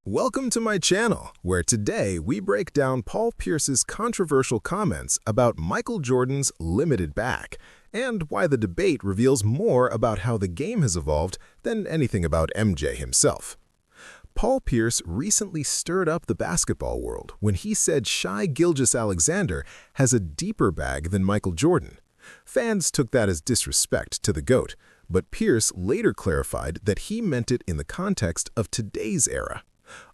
Welcome to my channel, where today we break down Paul Pierce's controversial comments about Michael Jordan's limited back, and why the debate reveals more about how the game has evolved than anything about MJ himself. Paul Pierce recently stirred up the basketball world when he said Shai Gilgeous-Alexander has a deeper bag than Michael Jordan. Fans took that as disrespect to the GOAT, but Pierce later clarified that he meant it in the context of today's era.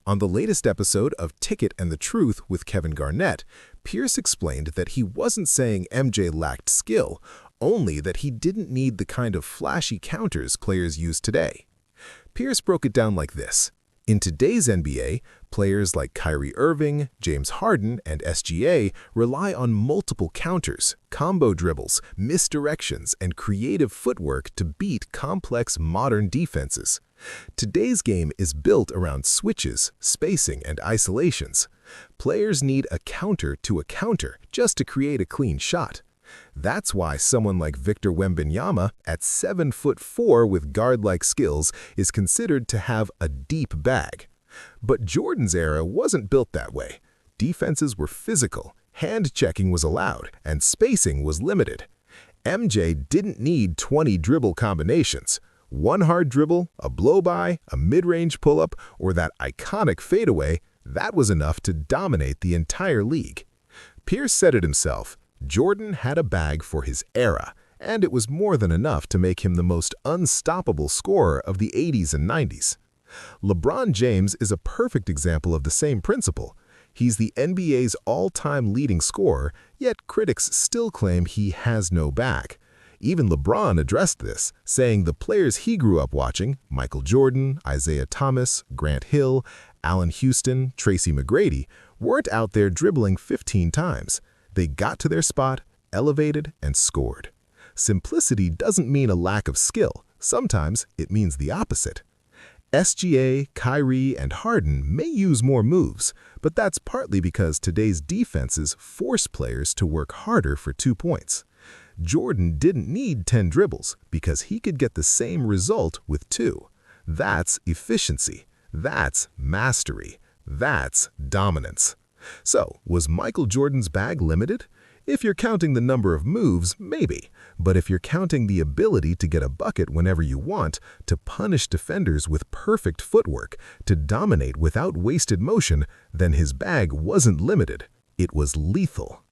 On the latest episode of Ticket and the Truth with Kevin Garnett, Pierce explained that he wasn't saying MJ lacked skill, only that he didn't need the kind of flashy counters players use today. Pierce broke it down like this. In today's NBA, players like Kyrie Irving, James Harden, and SGA rely on multiple counters, combo dribbles, misdirections, and creative footwork to beat complex modern defenses. Today's game is built around switches, spacing, and isolations. Players need a counter just to create a clean shot. That's why someone like Victor Wembanyama, at 7'4" with guard-like skills, is considered to have a deep bag. But Jordan's era wasn't built that way. Defenses were physical, hand-checking was allowed, and spacing was limited. MJ didn't need 20 dribble combinations. One hard dribble, a blow-by, a mid-range pull-up, or that iconic fadeaway, that was enough to dominate the entire league. Pierce said it himself, Jordan had a bag for his era, and it was more than enough to make him the most unstoppable scorer of the 80s and 90s. LeBron James is a perfect example of the same principle. He's the NBA's all-time leading scorer, yet critics still claim he has no bag. Even LeBron addressed this, saying the players he grew up watching, Michael Jordan, Isaiah Thomas, Grant Hill, Allen Houston, Tracy McGrady, weren't out there dribbling 15 times. They got to their spot, elevated, and scored. Simplicity doesn't mean a lack of skill. Sometimes it means the opposite. SGA, Kyrie, and Harden may use more moves, but that's partly because today's defenses force players to work harder for 2 points. Jordan didn't need 10 dribbles because he could get the same result with 2. That's efficiency. That's mastery. That's dominance. So, was Michael Jordan's bag limited? If you're counting the number of moves, maybe. But if you're counting the ability to get a bucket whenever you want, to punish defenders with perfect footwork, to dominate without wasted motion, then his bag wasn't limited. It was lethal.